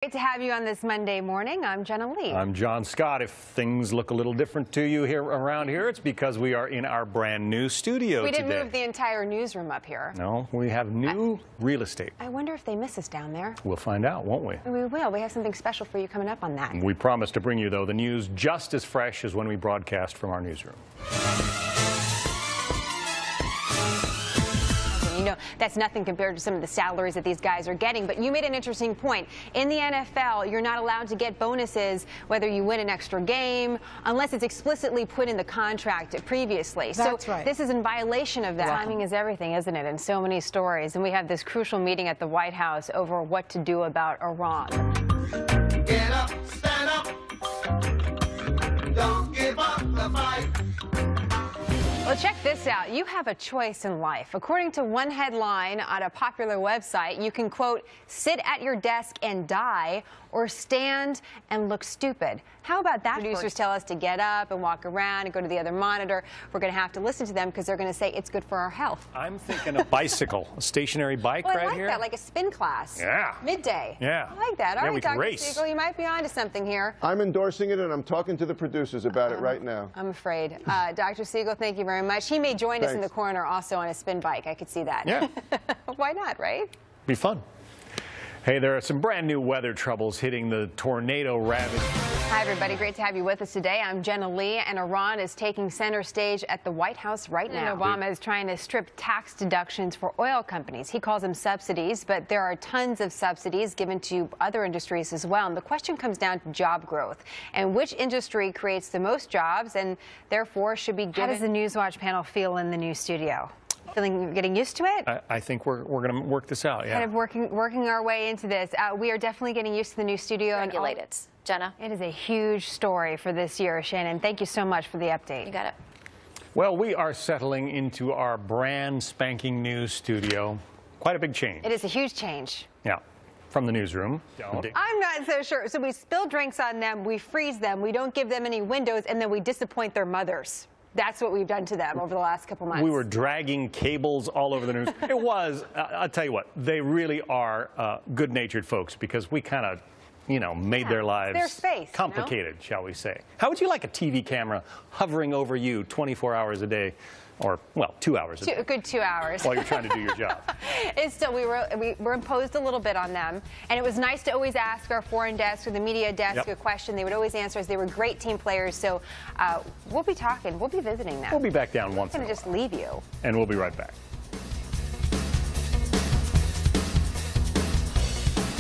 Great to have you on this Monday morning. I'm Jenna Lee. I'm John Scott. If things look a little different to you around here, it's because we are in our brand new studio today. We didn't today. move the entire newsroom up here. No, we have new real estate. I wonder if they miss us down there. We'll find out, won't we? We will. We have something special for you coming up on that. We promise to bring you, though, the news just as fresh as when we broadcast from our newsroom. You know, that's nothing compared to some of the salaries that these guys are getting. But you made an interesting point. In the NFL, you're not allowed to get bonuses whether you win an extra game unless it's explicitly put in the contract previously. That's so right. This is in violation of that. Timing is everything, isn't it? In so many stories. And we have this crucial meeting at the White House over what to do about Iran. Get up, stand up. Don't give up the fight. Well, check this out. You have a choice in life. According to one headline on a popular website, you can, quote, sit at your desk and die or stand and look stupid. How about that? Producers tell us to get up and walk around and go to the other monitor. We're going to have to listen to them because they're going to say it's good for our health. I'm thinking a bicycle, a stationary bike I right like here. that, like a spin class. Yeah. Midday. Yeah. I like that. All Yeah, right, we can Dr. race. Siegel, you might be onto something here. I'm endorsing it, and I'm talking to the producers about it right now. I'm afraid. Dr. Siegel, thank you very much. He may join us in the corner also on a spin bike. I could see that. Yeah. Why not, right? Be fun. Hey, there are some brand new weather troubles hitting the tornado ravaged. Hi, everybody. Great to have you with us today. I'm Jenna Lee, and Iran is taking center stage at the White House right now. Obama is trying to strip tax deductions for oil companies. He calls them subsidies, but there are tons of subsidies given to other industries as well. And the question comes down to job growth and which industry creates the most jobs and therefore should be given. How does the Newswatch panel feel in the new studio? Getting used to it? I think we're going to work this out, yeah. Kind of working our way into this. We are definitely getting used to the new studio. Regulated. Jenna? It is a huge story for this year, Shannon. Thank you so much for the update. You got it. Well, we are settling into our brand spanking new studio. Quite a big change. It is a huge change. Yeah. From the newsroom. I'm not so sure. So we spill drinks on them, we freeze them, we don't give them any windows, and then we disappoint their mothers. That's what we've done to them over the last couple months. We were dragging cables all over the news. It was, I'll tell you what, they really are good-natured folks because we kind of, made their lives their space, complicated, shall we say. How would you like a TV camera hovering over you 24 hours a day? Or, well, 2 hours a day. A good 2 hours. While you're trying to do your job. It's still, we were imposed a little bit on them. And it was nice to always ask our foreign desk or the media desk a question. They would always answer us. They were great team players. So we'll be talking. We'll be visiting them. We'll be back down once in a while. I'm going to just leave you. And we'll be right back.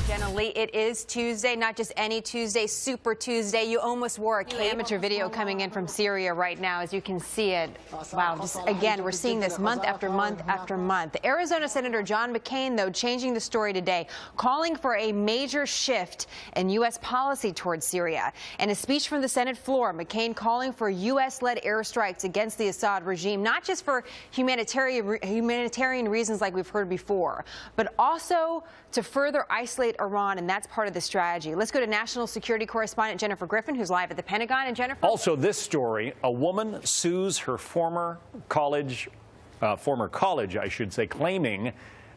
Jenna Lee, it is Tuesday, not just any Tuesday, Super Tuesday. You almost wore a amateur video coming in from Syria right now, as you can see it. Wow, just again, we're seeing this month after month after month. Arizona Senator John McCain, though, changing the story today, calling for a major shift in U.S. policy towards Syria. In a speech from the Senate floor, McCain calling for U.S.-led airstrikes against the Assad regime, not just for humanitarian reasons like we've heard before, but also to further isolate Iran, and that's part of the strategy. Let's go to national security correspondent Jennifer Griffin, who's live at the Pentagon. And Jennifer. Also, this story: a woman sues her former college, I should say, claiming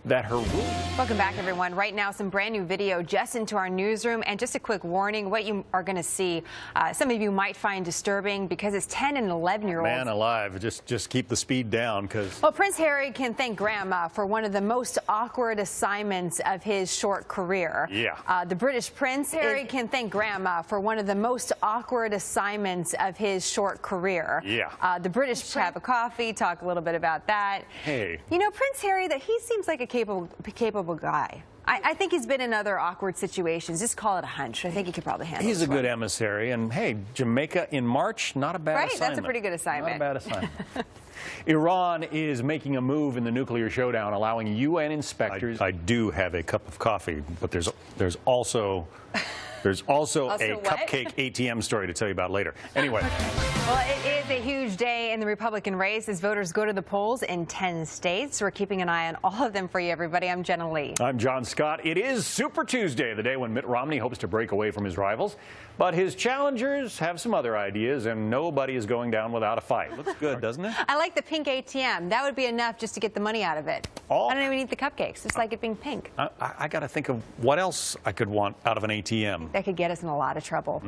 that her ruling. Welcome back, everyone. Right now, some brand new video just into our newsroom. And just a quick warning, what you are going to see, some of you might find disturbing because it's 10 and 11-year-olds. Man alive, just keep the speed down because. Well, Prince Harry can thank Grandma for one of the most awkward assignments of his short career. Yeah. The British Prince Harry can thank Grandma for one of the most awkward assignments of his short career. Yeah. The British Prince have a coffee, talk a little bit about that. Hey. You know, Prince Harry, that he seems like a capable guy. I think he's been in other awkward situations. Just call it a hunch. I think he could probably handle it. He's a good emissary. And, hey, Jamaica in March, not a bad assignment. Right, that's a pretty good assignment. Not a bad assignment. Iran is making a move in the nuclear showdown, allowing UN inspectors. I do have a cup of coffee, but there's also a what? cupcake ATM story to tell you about later. Anyway. Well, it is a huge day in the Republican race as voters go to the polls in 10 states. We're keeping an eye on all of them for you, everybody. I'm Jenna Lee. I'm John Scott. It is Super Tuesday, the day when Mitt Romney hopes to break away from his rivals. But his challengers have some other ideas, and nobody is going down without a fight. Looks good, doesn't it? I like the pink ATM. That would be enough just to get the money out of it. Oh. I don't even need the cupcakes. Just like it being pink. I got to think of what else I could want out of an ATM. That could get us in a lot of trouble.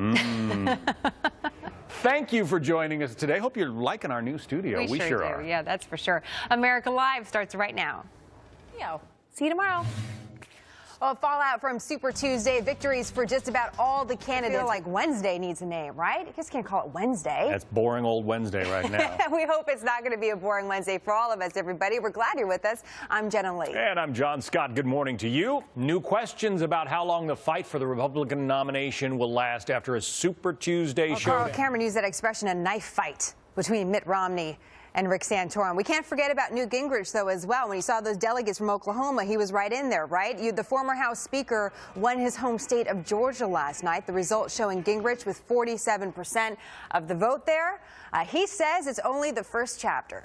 Thank you for joining us today. Hope you're liking our new studio. We sure are. Yeah, that's for sure. America Live starts right now. See you tomorrow. Well, fallout from Super Tuesday, victories for just about all the candidates. I feel like Wednesday needs a name, right? You just can't call it Wednesday. That's boring old Wednesday right now. We hope it's not going to be a boring Wednesday for all of us, everybody. We're glad you're with us. I'm Jenna Lee. And I'm John Scott. Good morning to you. New questions about how long the fight for the Republican nomination will last after a Super Tuesday showdown. Carl Cameron used that expression, a knife fight between Mitt Romney and Rick Santorum. We can't forget about Newt Gingrich, though, as well. When you saw those delegates from Oklahoma, he was right in there, right? The former House Speaker won his home state of Georgia last night. The results showing Gingrich with 47% of the vote there. He says it's only the first chapter.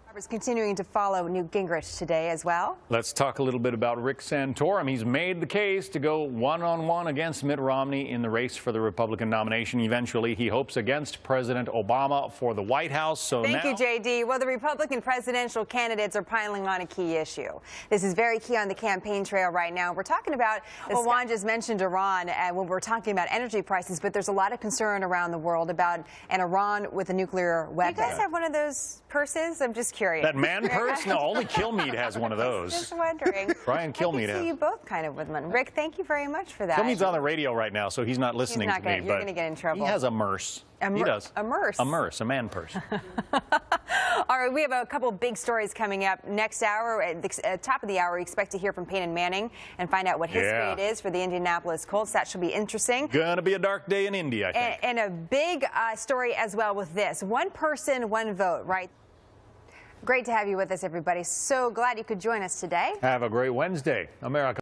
Robert's continuing to follow Newt Gingrich today as well. Let's talk a little bit about Rick Santorum. He's made the case to go one-on-one against Mitt Romney in the race for the Republican nomination. Eventually, he hopes against President Obama for the White House. So Thank you, J.D. Well, the Republican presidential candidates are piling on a key issue. This is very key on the campaign trail right now. We're talking about, well, Juan just mentioned Iran when we're talking about energy prices, but there's a lot of concern around the world about an Iran with a nuclear weapon. Do you guys have one of those purses? I'm just curious. That man purse? No, only Kilmeade has one of those. Just wondering. Brian Kilmeade has. I see you both kind of with one. Rick, thank you very much for that. Kilmeade's on the radio right now, so he's not listening to me. You're going to get in trouble. He has a merce. He does. A merce? A man purse. All right, we have a couple big stories coming up next hour. At the top of the hour, we expect to hear from Peyton Manning and find out what his fate is for the Indianapolis Colts. That should be interesting. Gonna be a dark day in Indy, I think. And a big story as well with this. One person, one vote, right? Great to have you with us, everybody. So glad you could join us today. Have a great Wednesday, America.